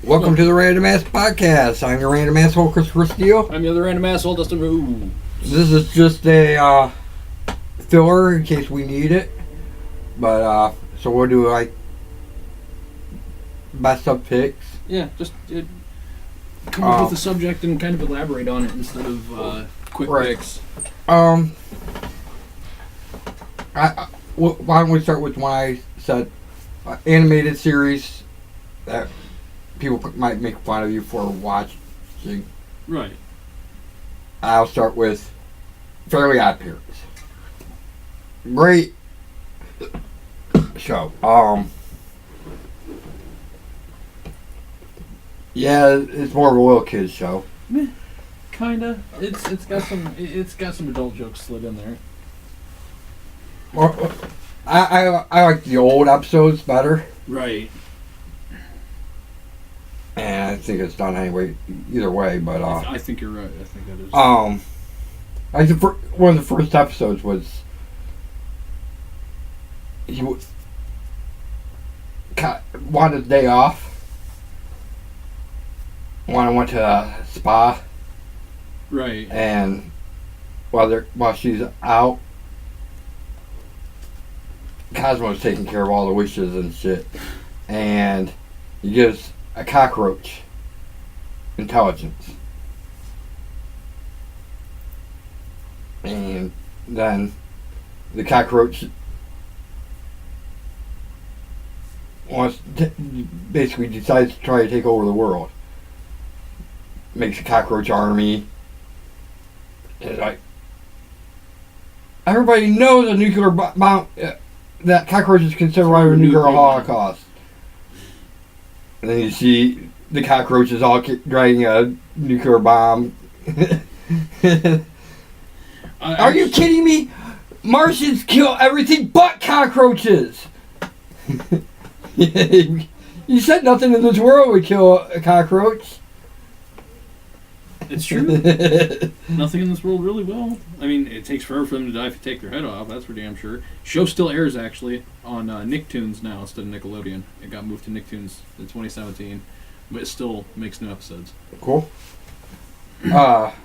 Welcome to the Random Ass Podcast. I'm your random asshole, Christopher Steele. I'm the other random asshole, Dustin Rhoads. This is just a filler in case we need it. But, so we'll do like best of picks. Yeah, just come up with a subject and kind of elaborate on it instead of quick picks. Why don't we start with one I said, animated series that people might make fun of you for watching. Right. I'll start with Fairly Odd Parents. Great show. Yeah, it's more of a little kid's show. Kinda. It's got some adult jokes slid in there. Well, I like the old episodes better. Right. And I think it's done anyway, either way. But I think you're right. I think that is. One of the first episodes was he wanted a day off. Went to a spa. Right. And while she's out, Cosmo's taking care of all the wishes and shit, and he gives a cockroach intelligence, and then the cockroach basically decides to try to take over the world. Makes a cockroach army. And like, everybody knows a nuclear bomb. That cockroaches can survive a nuclear holocaust. And then you see the cockroaches all dragging a nuclear bomb. Are you kidding me? Martians kill everything but cockroaches. You said nothing in this world would kill a cockroach. It's true. Nothing in this world really will. I mean, it takes forever for them to die if you take their head off. That's for damn sure. Show still airs actually on Nicktoons now instead of Nickelodeon. It got moved to Nicktoons in 2017, but it still makes new episodes. Cool. But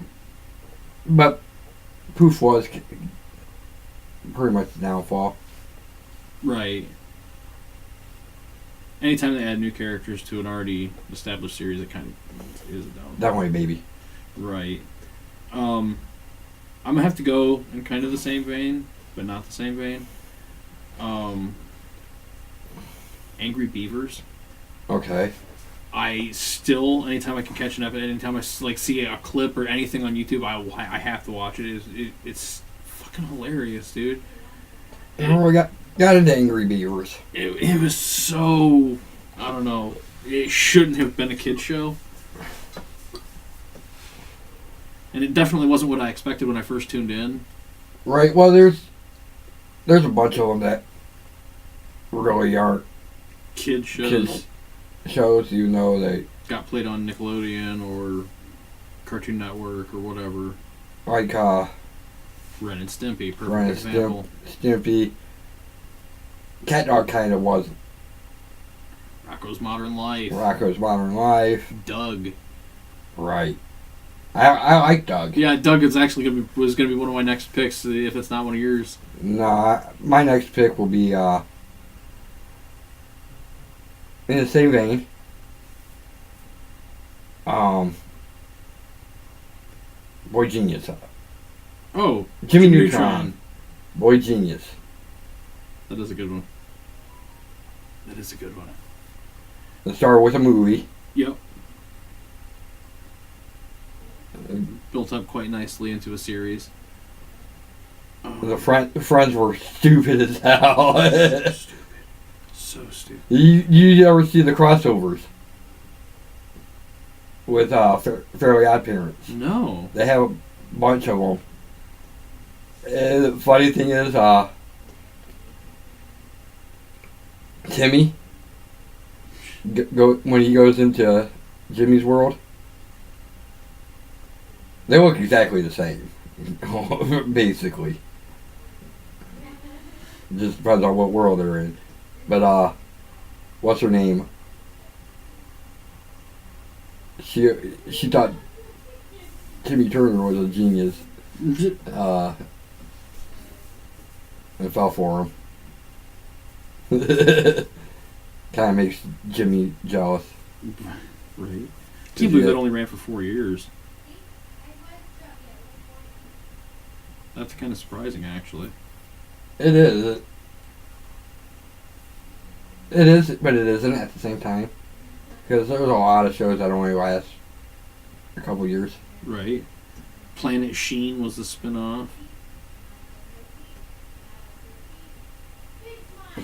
Poof was pretty much the downfall. Right. Anytime they add new characters to an already established series, it kind of is a downfall. Definitely, baby. Right. I'm gonna have to go in kind of the same vein, but not the same vein. Angry Beavers. Okay. I still, anytime I can catch an episode, anytime I see a clip or anything on YouTube, I have to watch it. It's fucking hilarious, dude. We got into Angry Beavers. It was so, I don't know. It shouldn't have been a kid's show. And it definitely wasn't what I expected when I first tuned in. Right. Well, there's a bunch of them that really aren't Kid shows. kids shows. You know, they Got played on Nickelodeon or Cartoon Network or whatever. like Ren and Stimpy, perfect Ren and example. Stimpy. Cat Dog kind of wasn't. Rocko's Modern Life. Rocko's Modern Life. Doug. Right. I like Doug. Yeah, Doug is actually was gonna be one of my next picks if it's not one of yours. No, my next pick will be in the same vein. Boy Genius. Oh, Jimmy Neutron. Boy Genius. That is a good one. That is a good one. It started with a movie. Yep. Built up quite nicely into a series. The friends were stupid as hell. So stupid. You ever see the crossovers with Fairly Odd Parents? No. They have a bunch of them. And the funny thing is, Timmy, when he goes into Jimmy's world, they look exactly the same, basically. Just depends on what world they're in. But, what's her name? she thought Timmy Turner was a genius. And fell for him. Kind of makes Jimmy jealous. Right. Can't believe that only ran for 4 years. That's kind of surprising, actually. It is. It is, but it isn't at the same time. Because there's a lot of shows that only last a couple years. Right. Planet Sheen was the spin-off.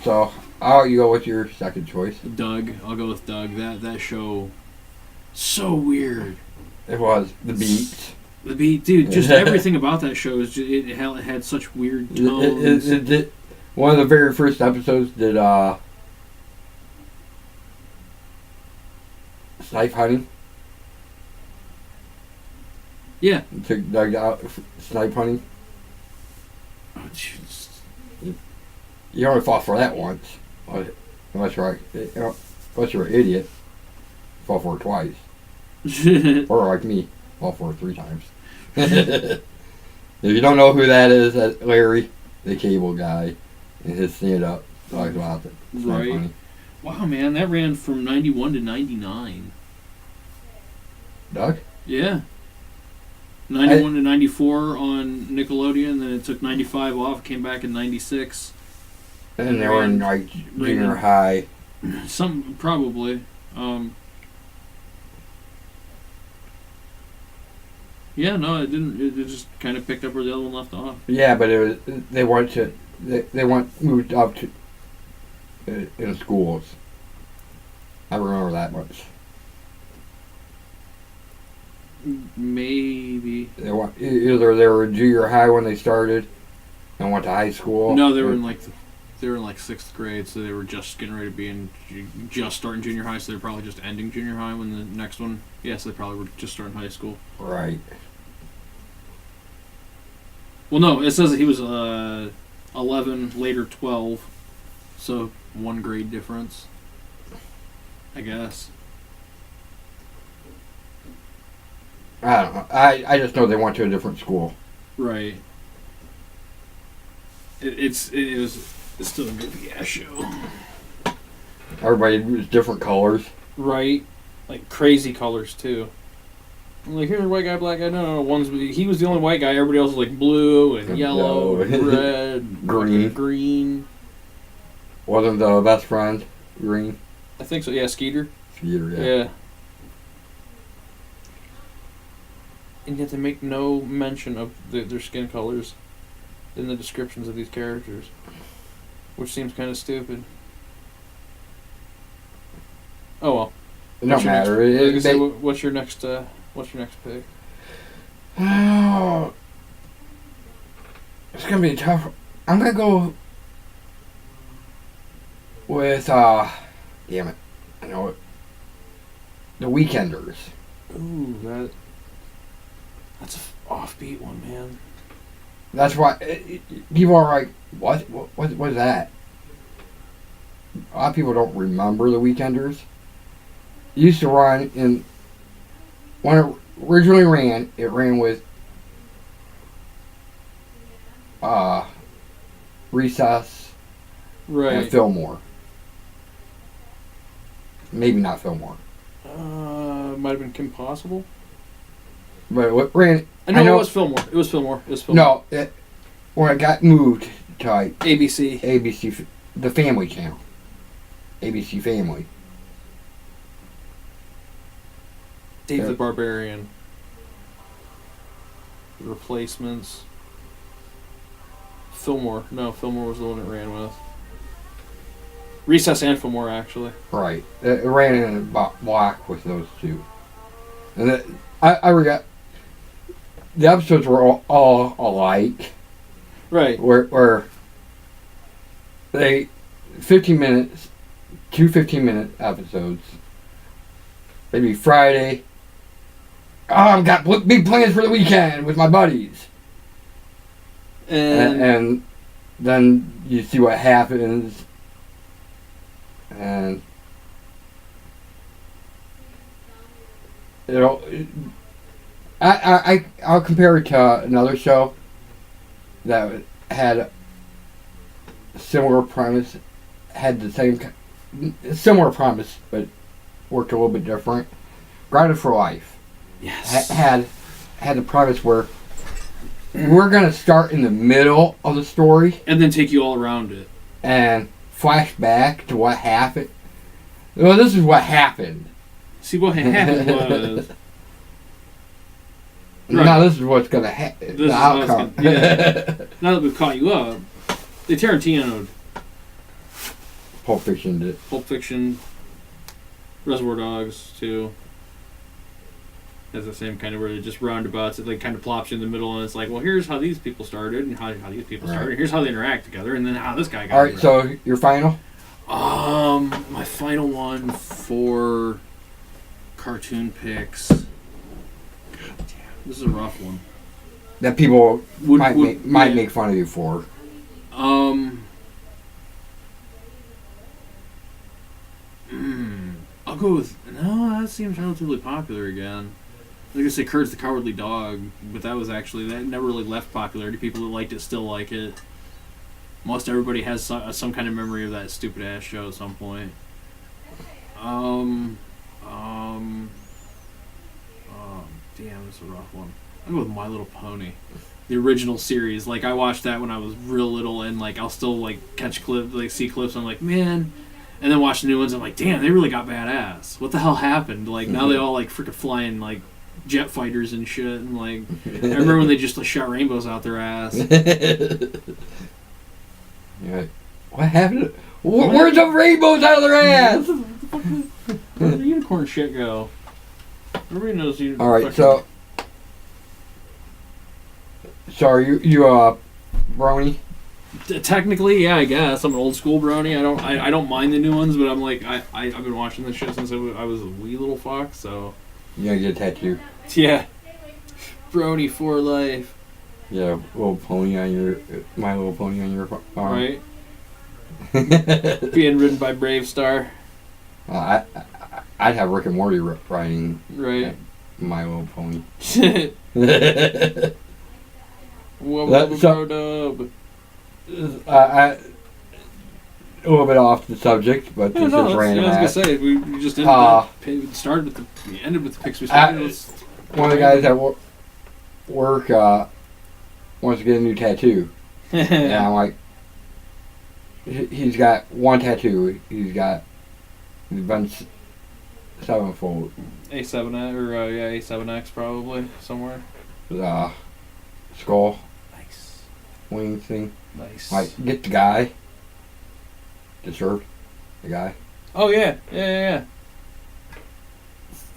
So, I'll let you go with your second choice. Doug. I'll go with Doug. That show, so weird. It was The Beats. The Beat, dude. Just everything about that show is just, it had such weird tones. It did. One of the very first episodes did snipe hunting. Yeah. Took Doug out snipe hunting. Oh, jeez. You only fought for that once, unless you're an idiot. Fall for it twice, or like me, fall for it 3 times. If you don't know who that is, that's Larry, the cable guy, and his stand-up talks about it. It's not Right. funny. Wow, man, that ran from 91 to 99. Doug? Yeah. 91 to 94 on Nickelodeon, then it took 95 off, came back in 96. And they were in like junior high. Some probably. Yeah, no, it didn't. It just kind of picked up where the other one left off. Yeah, but it was they moved up to in schools. I remember that much. Maybe. Either they were in junior high when they started, and went to high school. No, they were in like 6th grade, so they were just getting ready to be just starting junior high. So they're probably just ending junior high when the next one. Yes, they probably were just starting high school. Right. Well, no, it says that he was 11, later 12, so 1 grade difference, I guess. I don't know. I just know they went to a different school. Right. It's still a good ass show. Everybody was different colors. Right. Like crazy colors too. Like here's a white guy, black guy. No. He was the only white guy. Everybody else was like blue and yellow, and red, green. Wasn't the best friend green? I think so. Yeah, Skeeter. Skeeter, yeah. Yeah. And yet they make no mention of their skin colors in the descriptions of these characters, which seems kind of stupid. Oh well. It don't matter. What's your next pick? Oh, it's gonna be tough. I'm gonna go with damn it, I know it. The Weekenders. Ooh, that's an offbeat one, man. That's why people are like, what is that? A lot of people don't remember the Weekenders. It used to run in, when it originally ran, it ran with Recess and Fillmore. Maybe not Fillmore. Might have been Kim Possible. But what ran? I know it was Fillmore. It was Fillmore. No, when it got moved to like ABC, the Family Channel, ABC Family. Dave the Barbarian. The Replacements. Fillmore. No, Fillmore was the one it ran with. Recess and Fillmore, actually. Right. It ran in a block with those two. And I forgot. The episodes were all alike. Right. Where they 15 minutes, 2 15-minute episodes. Maybe Friday. Oh, I've got big plans for the weekend with my buddies. And then you see what happens. And You know, I'll compare it to another show that had a similar premise, had the same similar premise, but worked a little bit different. Grounded for Life. Yes. Had the premise where we're gonna start in the middle of the story and then take you all around it and flash back to what happened. Well, this is what happened. See, what had happened was... Right. Now this is what's going to happen. The outcome. Yeah. Now that we've caught you up, they Tarantino'd Pulp Fiction did. Pulp Fiction, Reservoir Dogs, too. Has the same kind of where it just roundabouts. It like kind of plops you in the middle, and it's like, well, here's how these people started, and how these people started. Here's how they interact together, and then how this guy got. All right, so your final? My final one for cartoon Pics. God damn, this is a rough one. That people might make fun of you for. I'll go with no. That seems relatively popular again. I was gonna say Courage the Cowardly Dog, but that never really left popularity. People that liked it still like it. Most everybody has some kind of memory of that stupid ass show at some point. Damn, it's a rough one. I'll go with My Little Pony, the original series. Like I watched that when I was real little, and like I'll still like catch clips, like see clips. I'm like, man. And then watch the new ones. I'm like, damn, they really got badass. What the hell happened? Like now they all like freaking flying like jet fighters and shit. And like I remember when they just like shot rainbows out their ass. Yeah. What happened? Where's the rainbows out of their ass? Where did the unicorn shit go? Everybody knows you. All right, so are you brony? Technically, yeah, I guess I'm an old school brony. I don't mind the new ones, but I'm like I've been watching this shit since I was a wee little fox. So you gotta get a tattoo. Yeah, brony for life. Yeah, My Little Pony on your arm. Right. Being ridden by Brave Star. I'd have Rick and Morty riding. Right. My Little Pony. A little bit off the subject, but this is random. I was gonna say we just ended we ended with the Pics we started. One of the guys at work wants to get a new tattoo, and I'm like, he's got one tattoo. He's been sevenfold. A7 or A7X probably somewhere. Skull. Nice. Wing thing. Nice. Like, get the guy. Disturbed. The guy. Oh, yeah. Yeah.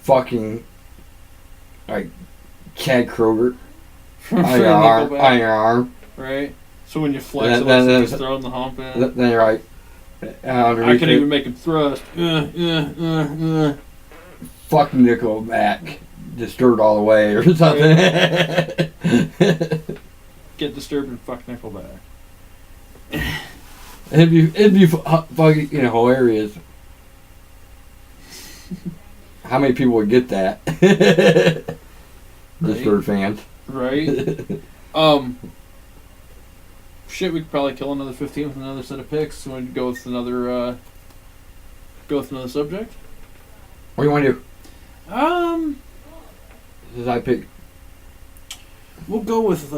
Fucking, like, Chad Kroger. on your arm. Right. So when you flex it, it's just throwing the hump in. Then you're like, I can even make him thrust. Fucking Nickelback. Disturbed all the way or something. Get disturbed and fuck Nickelback. It'd be fucking hilarious. How many people would get that? Disturbed fans. Right. Shit, we could probably kill another 15 with another set of picks. So we'd go with another subject. What do you want to do? This is I pick. We'll go with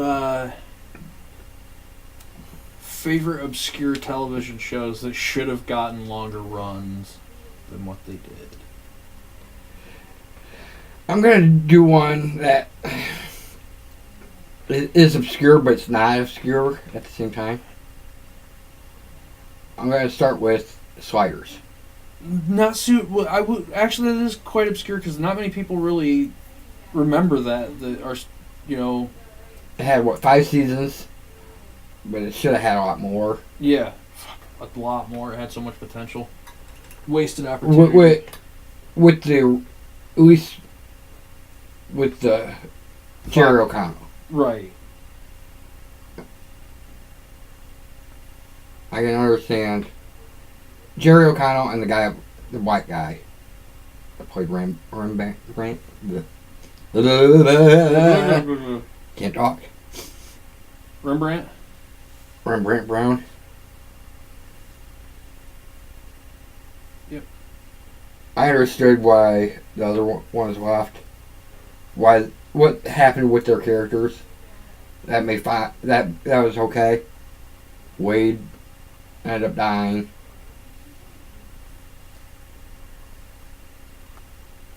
favorite obscure television shows that should have gotten longer runs than what they did. I'm gonna do one that is obscure, but it's not obscure at the same time. I'm gonna start with Sliders. Well, I would actually. That is quite obscure because not many people really remember that. It had 5 seasons, but it should have had a lot more. Yeah, a lot more. It had so much potential. Wasted opportunity. With the Jerry O'Connell. Right. I can understand Jerry O'Connell and the white guy, the played Rembrandt. Can't talk. Rembrandt? Rembrandt Brown. Yep. I understood why the other ones left. What happened with their characters. That was okay. Wade ended up dying.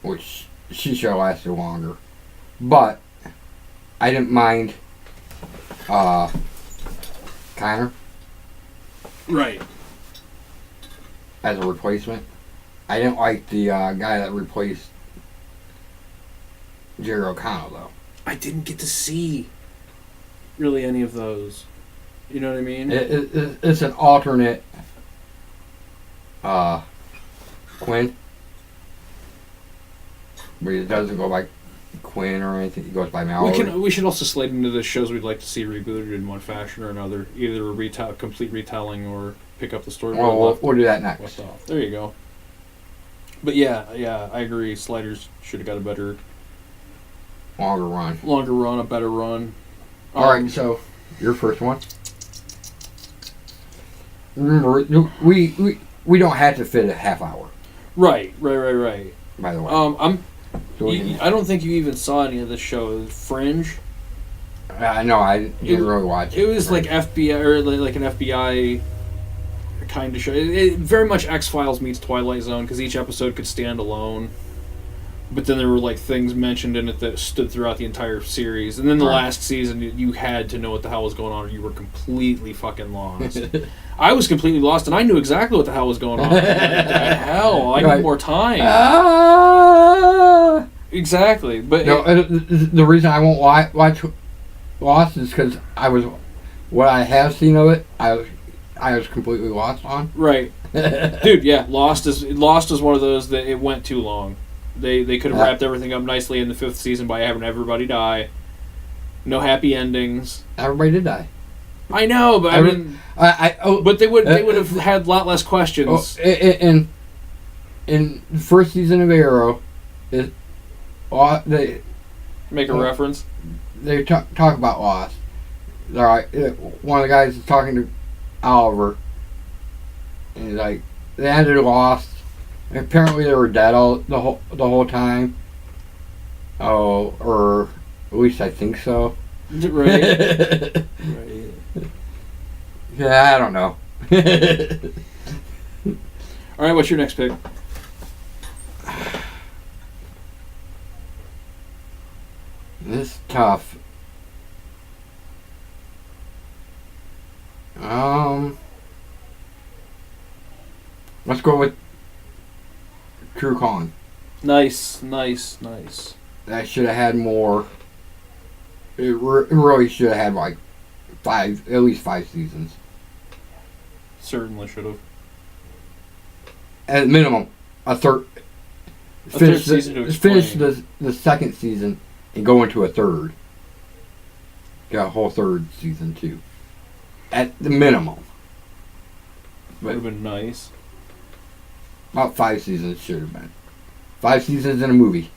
Which she should have lasted longer. But I didn't mind Connor. Right. As a replacement. I didn't like the guy that replaced Jerry O'Connell, though. I didn't get to see really any of those. You know what I mean? It's an alternate Quinn. But it doesn't go by Quinn or anything. It goes by Mallory. We should also slide into the shows we'd like to see rebooted in one fashion or another. Either a complete retelling or pick up the story. Well, we'll do that next. There you go. But yeah, I agree. Sliders should have got a better... Longer run, a better run. Alright, so, your first one. Remember, we don't have to fit a half hour. Right. By the way. I don't think you even saw any of this show. Fringe. No, I didn't really watch it. It was like FBI, or like an FBI kind of show. It very much X-Files meets Twilight Zone, because each episode could stand alone. But then there were like things mentioned in it that stood throughout the entire series. And then the last season, you had to know what the hell was going on, or you were completely fucking lost. I was completely lost, and I knew exactly what the hell was going on. What the hell? I need more time. Exactly. But no, the reason I won't watch Lost is because what I have seen of it, I was completely lost on. Right. Dude, yeah, Lost is one of those that it went too long. They could have wrapped everything up nicely in the 5th season by having everybody die. No happy endings. Everybody did die. I know, but but they would have had a lot less questions. In the first season of Arrow, they make a reference. They talk about Lost. All right, one of the guys is talking to Oliver, and he's like, they ended Lost. Apparently they were dead the whole time. Oh, or at least I think so. Right. Yeah, I don't know. All right, what's your next pick? This is tough. Let's go with True Calling. Nice. That should have had more. It really should have had like at least 5 seasons. Certainly should have. At minimum, a third. Finish the second season and go into a third. Got a whole third season too. At the minimum. Would have been nice. About 5 seasons should have been. 5 seasons in a movie.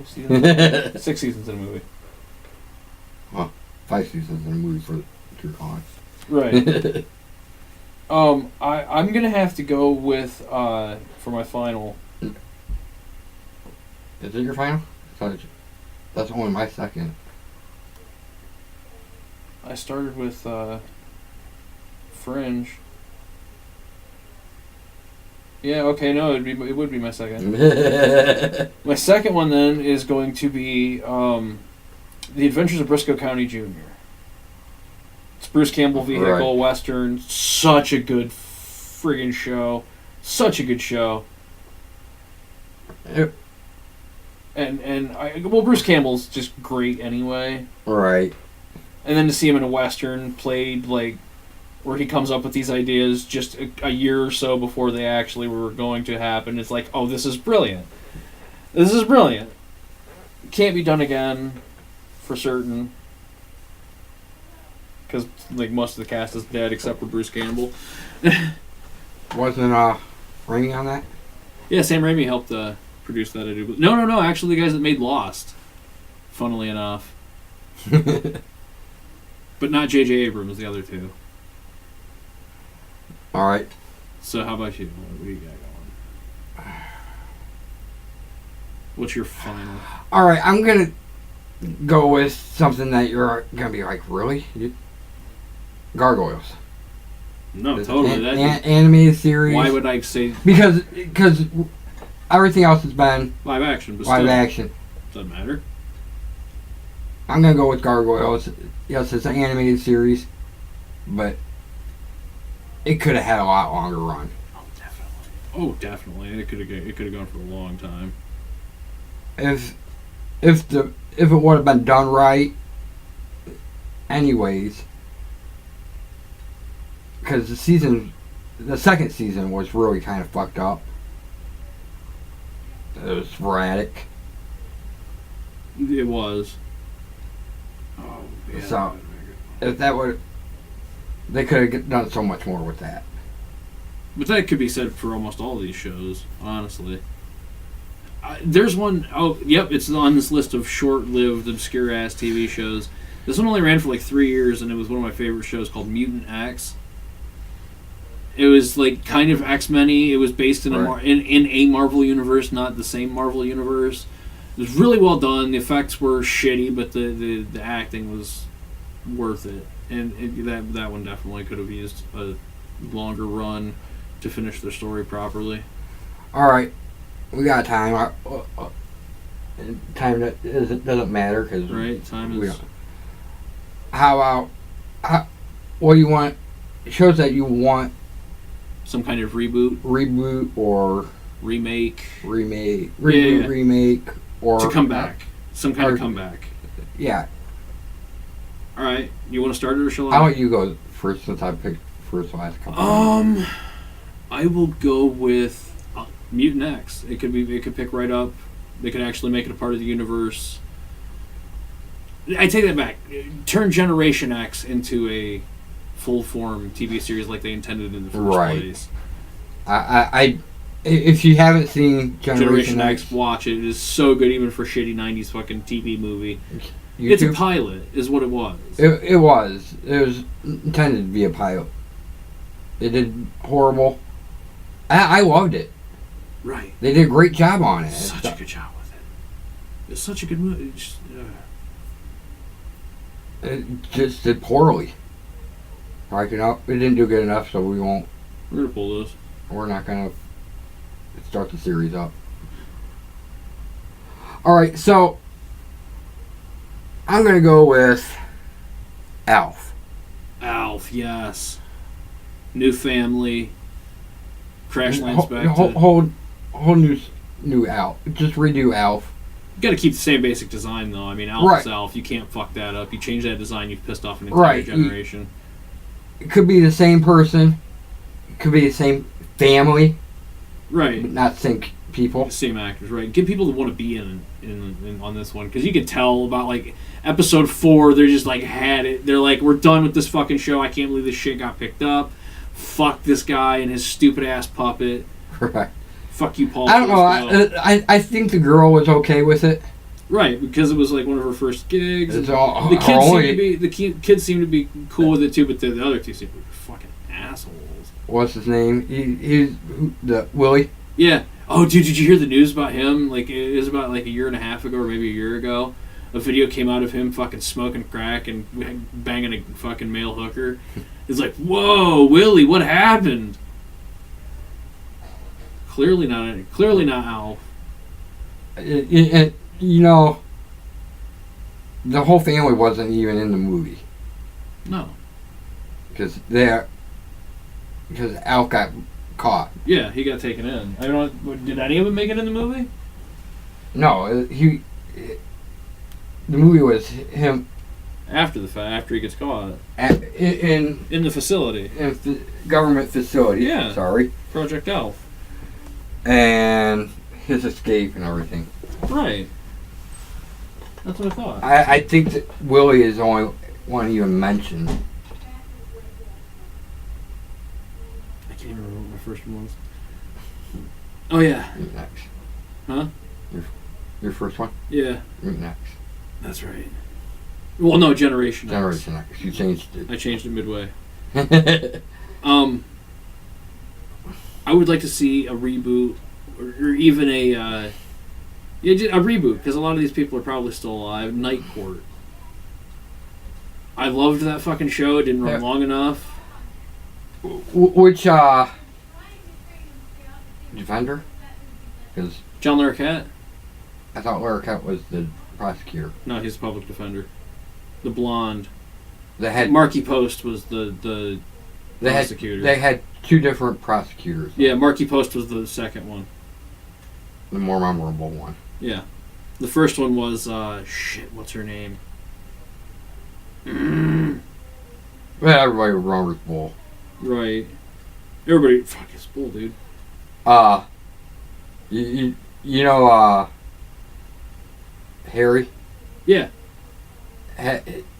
6 seasons in a movie. Well, 5 seasons in a movie for True Calling. Right. I'm gonna have to go with for my final. Is it your final? That's only my second. I started with Fringe. Yeah, okay, no, it would be my second. My second one then is going to be The Adventures of Briscoe County Jr. It's Bruce Campbell vehicle western. Such a good friggin' show. Such a good show. Yep. And Bruce Campbell's just great anyway. Right. And then to see him in a western played like where he comes up with these ideas just a year or so before they actually were going to happen. It's like, oh, this is brilliant. This is brilliant. Can't be done again, for certain. Because like most of the cast is dead except for Bruce Campbell. Wasn't Raimi on that? Yeah, Sam Raimi helped produced that. I do. No. Actually, the guys that made Lost. Funnily enough. But not J.J. Abrams, the other two. All right. So how about you? What do you got going? What's your final? All right, I'm gonna go with something that you're gonna be like, really? Gargoyles. No, totally. Animated series. Why would I say? Because everything else has been Live action, but live still. action. Doesn't matter. I'm gonna go with Gargoyles. Yes, it's an animated series, but it could have had a lot longer run. Oh, definitely. It could have gone for a long time. If it would have been done right, anyways, because the second season was really kind of fucked up. It was sporadic. It was. Oh, yeah. So, if that would, they could have done so much more with that. But that could be said for almost all these shows, honestly. There's one, it's on this list of short-lived, obscure-ass TV shows. This one only ran for like 3 years, and it was one of my favorite shows called Mutant X. It was like kind of X-Men-y. It was based in in a Marvel universe, not the same Marvel universe. It was really well done. The effects were shitty, but the acting was worth it. And that one definitely could have used a longer run to finish their story properly. All right, we got time. Time doesn't matter because time is. How about what do you want? Shows that you want some kind of reboot or remake, remake, or to come back, some kind of comeback. Yeah. All right, you want to start it or shall I? How about you go first since I picked first last couple? I will go with Mutant X. It could pick right up. They could actually make it a part of the universe. I take that back. Turn Generation X into a full-form TV series like they intended in the first place. I if you haven't seen Generation X, watch it. It is so good, even for a shitty 90s fucking TV movie. YouTube? It's a pilot, is what it was. It was. It was intended to be a pilot. It did horrible. I loved it. Right. They did a great job on it. Such a good job with it. It's such a good movie. It just did poorly. Like, it didn't do good enough, so we won't. We're gonna pull this. We're not gonna start the series up. All right, so I'm gonna go with Alf. Alf, yes. New family. Crash lands back. Whole new Alf. Just redo Alf. You got to keep the same basic design, though. I mean, Alf is Alf. You can't fuck that up. You change that design, you've pissed off an entire generation. It could be the same person. It could be the same family. Right. But not the same people. The same actors, right. Get people that want to be in on this one. Because you can tell about, like, episode 4, they're just, like, had it. They're like, we're done with this fucking show. I can't believe this shit got picked up. Fuck this guy and his stupid-ass puppet. Right. Fuck you, Paul. I don't know. I think the girl was okay with it. Right, because it was like one of her first gigs. The kids seem to be cool with it too, but the other two seem to be fucking assholes. What's his name? He's the Willie. Yeah. Oh, dude, did you hear the news about him? Like, it was about like a year and a half ago, or maybe a year ago. A video came out of him fucking smoking crack and banging a fucking male hooker. It's like, whoa, Willie, what happened? Clearly not Alf. You know, the whole family wasn't even in the movie. No. Because Alf got caught. Yeah, he got taken in. I don't know. Did any of them make it in the movie? No, the movie was him after the fact. After he gets caught in the facility, in the government facility. Yeah. Sorry. Project Alf. And his escape and everything. Right. That's what I thought. I think that Willie is the only one even mentioned. I can't even remember what my first one was. Oh, yeah. Next. Huh? Your first one? Yeah. Next. That's right. Well, no, Generation X. Generation X. You changed it. I changed it midway. I would like to see a reboot, or even a reboot, because a lot of these people are probably still alive. Night Court. I loved that fucking show. It didn't run long enough. Which Defender? Because John Larroquette? I thought Larroquette was the prosecutor. No, he's a public defender. The blonde. Marky Post was the prosecutor. They had two different prosecutors. Yeah, Marky Post was the second one. The more memorable one. Yeah. The first one was, what's her name? Well, everybody remembers Bull. Right. Everybody, fuck, it's Bull, dude. You know, Harry? Yeah.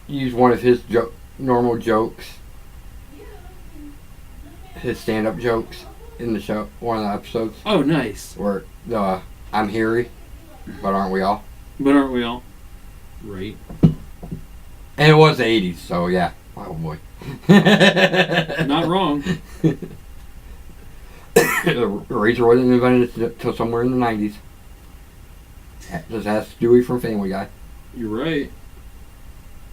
Used one of his normal jokes, his stand-up jokes in the show, one of the episodes. Oh, nice. Where I'm Harry, but aren't we all? But aren't we all? Right. And it was the 80s, so yeah. Oh boy. Not wrong. The razor wasn't invented until somewhere in the 90s. Just ask Stewie from Family Guy. You're right.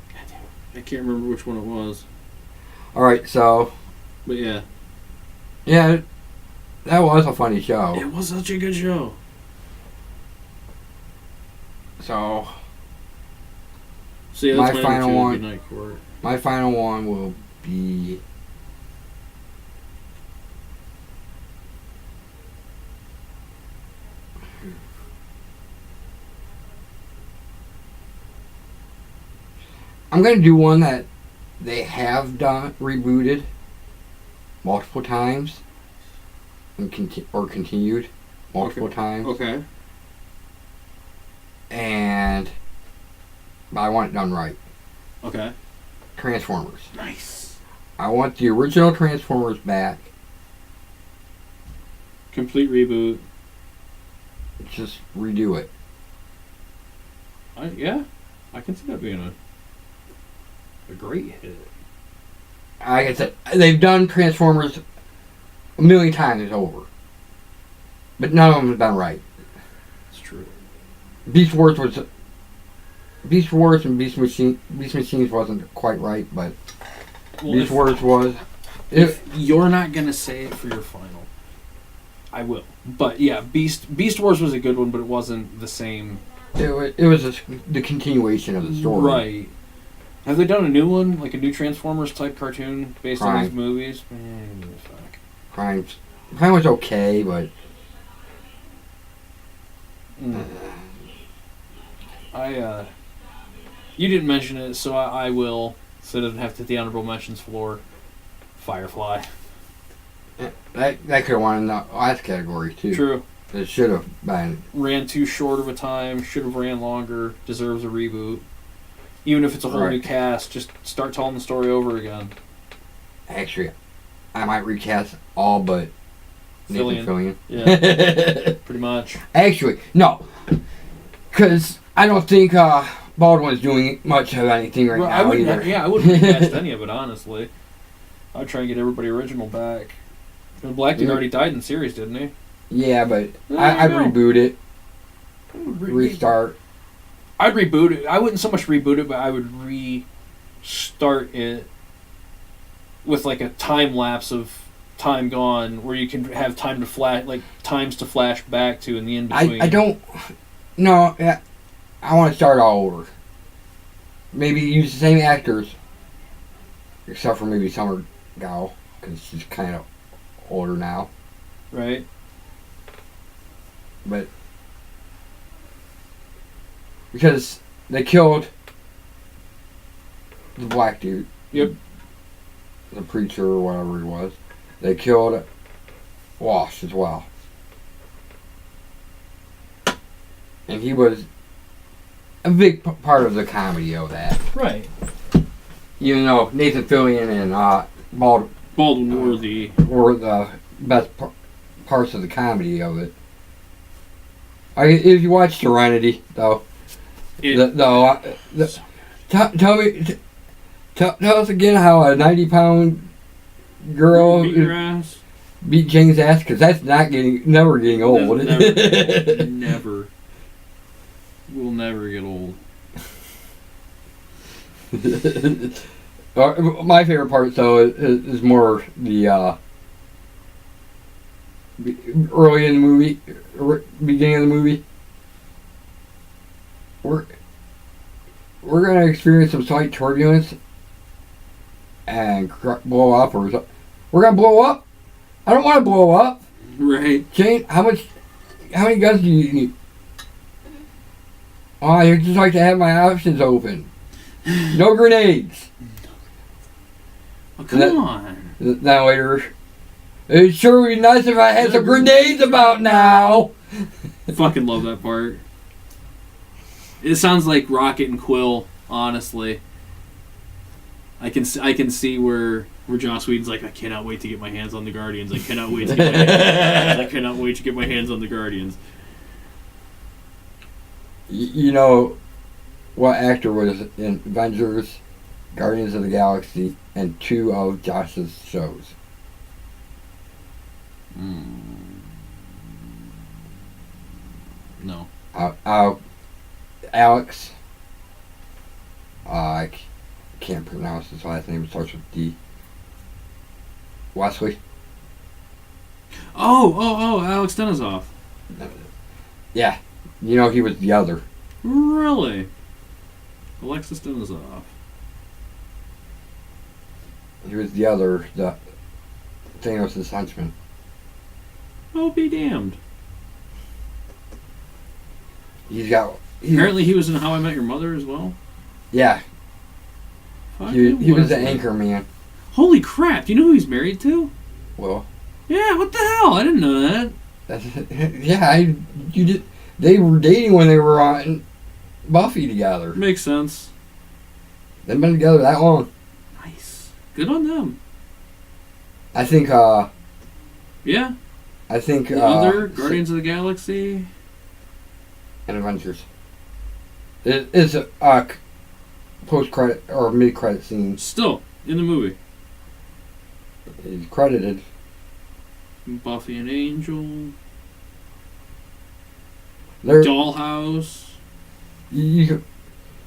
God damn it. I can't remember which one it was. Alright, so... But yeah. Yeah, that was a funny show. It was such a good show. So... See, that's my final one. Night Court. My final one will be... I'm going to do one that they have rebooted multiple times and continued multiple times. Okay. But I want it done right. Okay. Transformers. Nice. I want the original Transformers back. Complete reboot. Just redo it. Yeah. I can see that being a great hit. Like I said, they've done Transformers a million times over. But none of them have done right. It's true. Beast Wars and Beast Machines wasn't quite right, but Beast Wars was. If you're not gonna say it for your final, I will. But yeah, Beast Wars was a good one, but it wasn't the same. It was the continuation of the story. Right. Have they done a new one, like a new Transformers type cartoon based on these movies? Fuck. Prime was okay, but you didn't mention it, so I will, so it doesn't have to hit the honorable mentions floor. Firefly. That could have won in the last category too. True. It should have been. Ran too short of a time. Should have ran longer. Deserves a reboot. Even if it's a whole new cast, just start telling the story over again. Actually, I might recast all but Nathan Fillion. Yeah, pretty much. Actually, no. Because I don't think Baldwin's doing much of anything right now either. I wouldn't recast any of it, honestly. I'd try and get everybody original back. Black Dude already died in the series, didn't he? Yeah, but I'd reboot it. Restart. I'd reboot it. I wouldn't so much reboot it, but I would restart it with like a time lapse of time gone, where you can have time to times to flash back to in the in between. I don't. No, I want to start all over. Maybe use the same actors, except for maybe Summer Gao, because she's kind of older now. Right. But because they killed the black dude. Yep. The preacher or whatever he was. They killed Wash as well. And he was a big part of the comedy of that. Right. Even though Nathan Fillion and Baldwin were the best parts of the comedy of it. If you watch Serenity, though, tell us again how a 90-pound girl beat your ass. Beat Jane's ass, because that's never getting old. Never. We'll never get old. My favorite part, though, is more the early in the movie, beginning of the movie. We're gonna experience some slight turbulence and blow up, or we're gonna blow up. I don't want to blow up. Right. Jane, how many guns do you need? Oh, I just like to have my options open. No grenades. Oh, come on. Then later, it sure would be nice if I had some grenades about now. Fucking love that part. It sounds like Rocket and Quill, honestly. I can see where Joss Whedon's like, I cannot wait to get my hands on the Guardians. I cannot wait to get my hands on the Guardians. You know what actor was in Avengers, Guardians of the Galaxy, and 2 of Josh's shows? No. Alex. I can't pronounce his last name. It starts with D. Wesley. Oh, Alex Denisoff. Yeah. You know, he was the other. Really? Alexis Denisoff. He was the other, the Thanos' henchman. Oh, be damned. Apparently he was in How I Met Your Mother as well? Yeah. He was the anchor man. Holy crap, do you know who he's married to? Well. Yeah, what the hell? I didn't know that. They were dating when they were on Buffy together. Makes sense. They've been together that long. Nice. Good on them. I think, yeah. I think, the other Guardians of the Galaxy and Avengers. It's a post-credit or mid-credit scene. Still in the movie. He's credited. Buffy and Angel. There, Dollhouse. You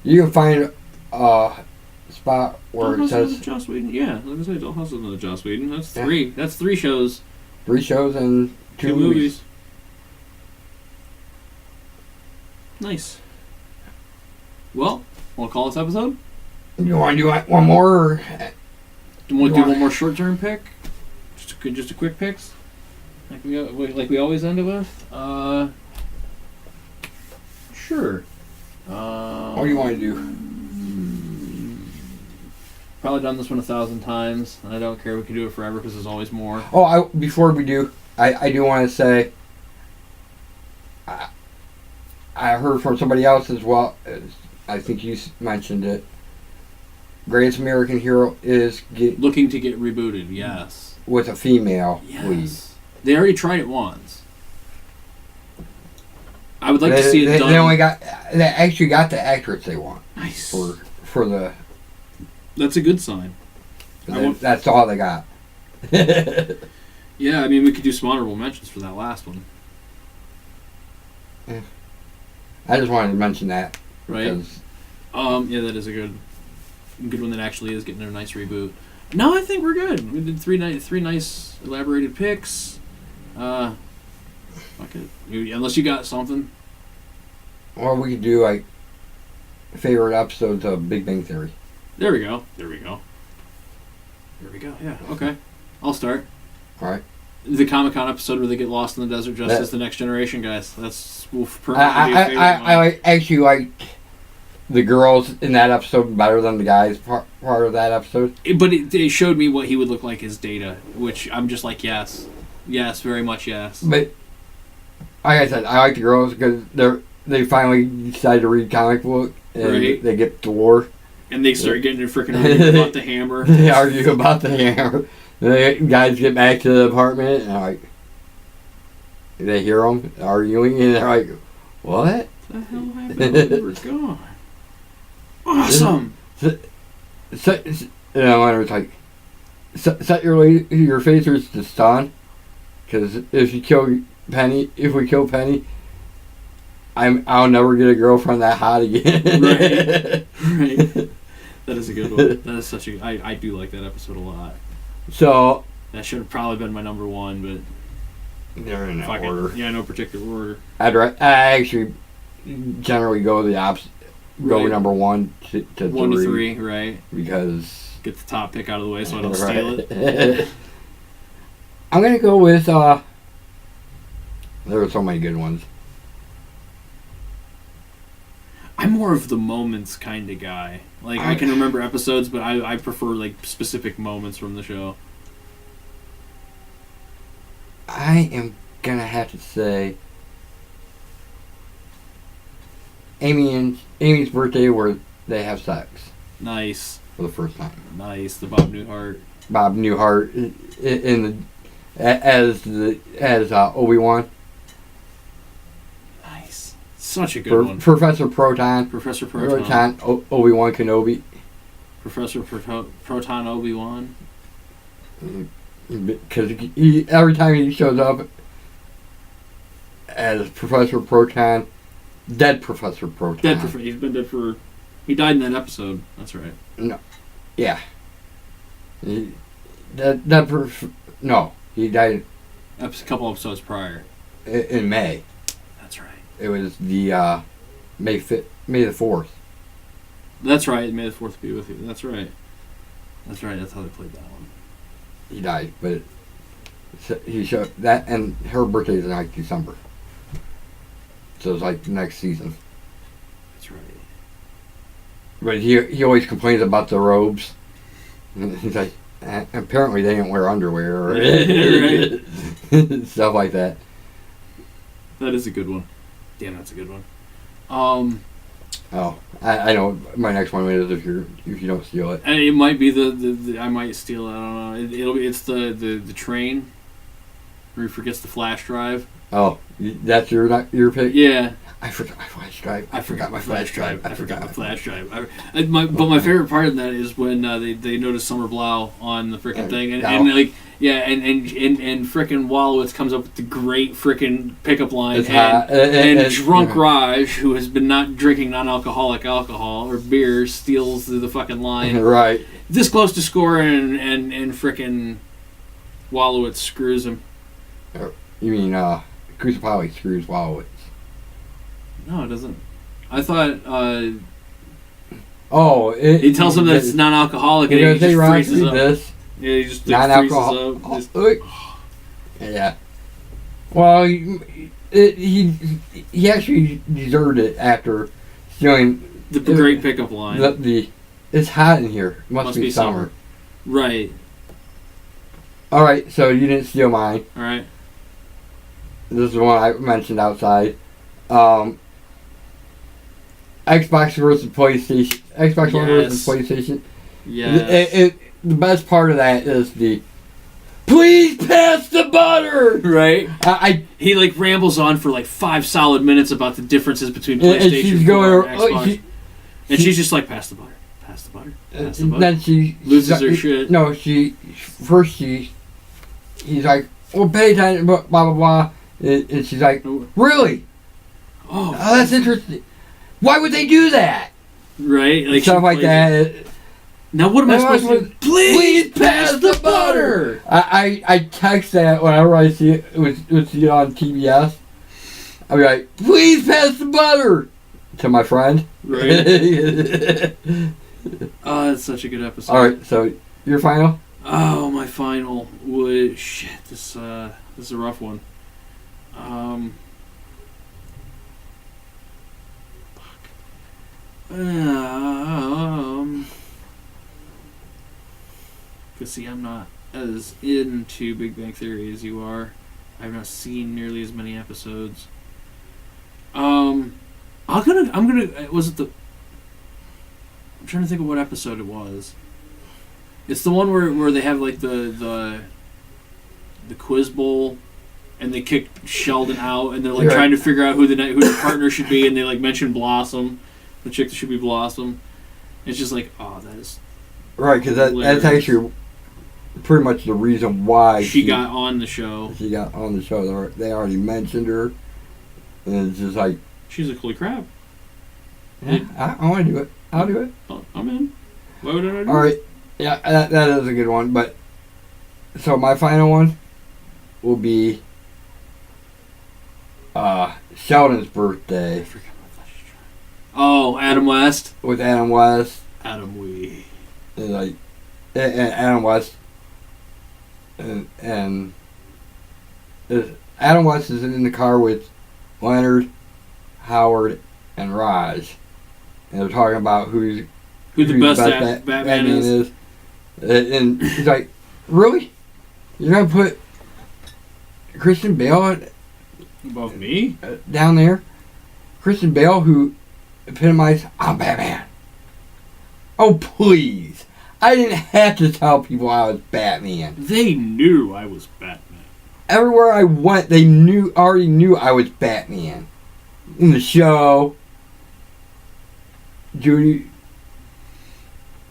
can find a spot where Dollhouse it says Joss Whedon. Yeah, like I say, Dollhouse is another Joss Whedon. That's three. Yeah. That's 3 shows. 3 shows and 2 movies. Nice. Well, want to call this episode? You want to do one more? Or do you want to do one more short-term pick? Just a quick picks? Like we always end it with? Sure. What do you want to do? Probably done this one 1,000 times. I don't care. We can do it forever because there's always more. Oh, before we do, I do want to say, I heard from somebody else as well. I think you mentioned it. Greatest American Hero is looking to get rebooted. Yes. With a female lead. Yes. They already tried it once. I would like to see it done. They actually got the actress they want. Nice. For the. That's a good sign. That's all they got. Yeah, I mean, we could do some honorable mentions for that last one. Yeah. I just wanted to mention that. Right. Yeah, that is a good one that actually is getting a nice reboot. No, I think we're good. We did three nice elaborated picks. Fuck it. Unless you got something. Or we could do like favorite episodes of Big Bang Theory. There we go. Yeah. Okay. I'll start. All right. The Comic-Con episode where they get lost in the desert just as the Next Generation guys. That's perfect. I actually like the girls in that episode better than the guys part of that episode. But it showed me what he would look like as Data, which I'm just like, yes. Yes, very much yes. But like I said, I like the girls because they finally decide to read comic book and they get to war. And they start getting a freaking argument about the hammer. They argue about the hammer. The guys get back to the apartment and they hear them arguing and they're like, What? The hell happened when we were gone? Awesome. When it's like, set your phasers to stun, because if we kill Penny, I'll never get a girlfriend that hot again. Right. That is a good one. That is such a. I do like that episode a lot. So that should have probably been my number one, but they're in that order. Yeah, no particular order. I actually generally go the opposite. Go number 1 to 1 to 3, right? Because get the top pick out of the way so I don't steal it. I'm gonna go with. There are so many good ones. I'm more of the moments kind of guy. Like, I can remember episodes, but I prefer, like, specific moments from the show. I am gonna have to say Amy's birthday where they have sex. Nice. For the first time. Nice. The Bob Newhart. Bob Newhart as Obi-Wan. Nice. Such a good one. Professor Proton. Obi-Wan Kenobi. Professor Proton Obi-Wan. Because every time he shows up as Professor Proton, dead Professor Proton. He's been dead for... He died in that episode. That's right. No. Yeah. He died... A couple episodes prior. In May. That's right. It was the May the 4th. That's right. May the 4th be with you. That's right. That's right. That's how they played that one. He died, but he showed that, and her birthday is in like December. So it's like next season. That's right. But he always complains about the robes. He's like, apparently they didn't wear underwear or stuff like that. That is a good one. Damn, that's a good one. I know my next one is if you don't steal it. And it might be the I might steal it. I don't know. It's the train where he forgets the flash drive. Oh, that's your pick? Yeah. I forgot my flash drive. I forgot my flash drive. But my favorite part of that is when they notice Summer Blau on the freaking thing, and frickin' Wallowitz comes up with the great frickin' pickup line, and drunk Raj, who has been not drinking non-alcoholic alcohol or beer, steals the fucking line. Right. This close to scoring, and frickin' Wallowitz screws him. You mean Kusapali screws Wallowitz? No, it doesn't. I thought. He tells him that it's non-alcoholic, and he just freezes up. Yeah, he just non-alcoholic. Freezes up. Yeah. Well, he actually deserved it after stealing the great pickup line. It's hot in here. Must be summer. Right. All right. So you didn't steal mine. All right. This is the one I mentioned outside. Xbox versus PlayStation. Xbox One versus PlayStation. Yes. The best part of that is the please pass the butter. Right. He like rambles on for like 5 solid minutes about the differents between PlayStation and Xbox. She's just like, pass the butter. Pass the butter. Pass the butter. Then she loses her shit. No, he's like, well, pay attention, blah blah blah, and she's like, really? Oh, that's interesting. Why would they do that? Right? Like stuff like that. Now what am I supposed to do? Please pass the butter! I text that whenever I see it on TBS. I'll be like, please pass the butter! To my friend. Right. Oh, that's such a good episode. Alright, so your final? Oh, my final would... Shit, this is a rough one. Because see, I'm not as into Big Bang Theory as you are. I've not seen nearly as many episodes. I'm gonna. Was it the? I'm trying to think of what episode it was. It's the one where they have like the quiz bowl, and they kick Sheldon out, and they're like Right. trying to figure out who the partner should be, and they like mention Blossom, the chick that should be Blossom. It's just like, oh, that is Right, because that's hilarious. actually pretty much the reason why she got on the show. She got on the show. They already mentioned her, and it's just like, She's a holy crap. yeah, I want to do it. I'll do it. Oh, I'm in. Why would I not do All it? right, yeah, that is a good one. But so my final one will be Sheldon's birthday Oh, Adam West. with Adam West. Adam Wee. And like, and Adam West, and Adam West is in the car with Leonard, Howard, and Raj, and they're talking about who the best Batman is. And he's like, "Really? You're gonna put Christian Bale Above me? down there? Christian Bale, who epitomized, I'm Batman. Oh please! I didn't have to tell people I was Batman. They knew I was Batman. Everywhere I went, they already knew I was Batman. In the show, Judy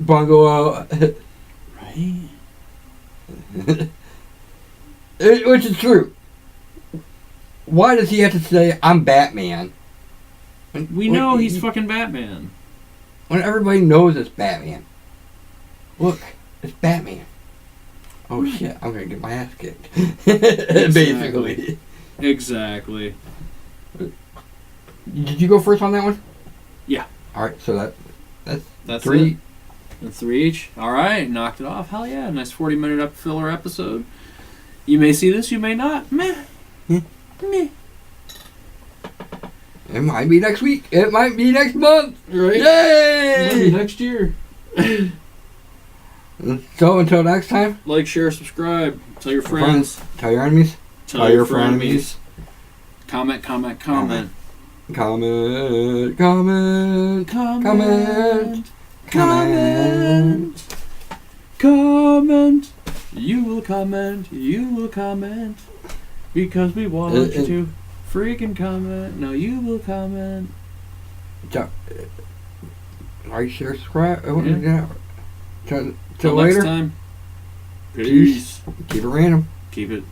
Bungalow, Right? which is true. Why does he have to say I'm Batman? We know he's fucking Batman. When everybody knows it's Batman. Look, it's Batman. Oh shit, I'm gonna get my ass kicked. Basically. Exactly. Did you go first on that one? Yeah. Alright, so That's three. it. That's 3 each. All right, knocked it off. Hell yeah, nice 40-minute filler episode. You may see this, you may not. Meh. Meh. It might be next week. It might be next month. Right? Yay! Next year. So until next time, Like, share, subscribe. Tell your friends. tell your enemies, Tell your frenemies. Comment, comment, comment. comment, comment, Comment. comment. Comment. You will comment. You will comment. Because we want you to freaking comment. No, you will comment. Like, share, subscribe. Yeah. Till Till later. next time. Peace. Keep it random. Keep it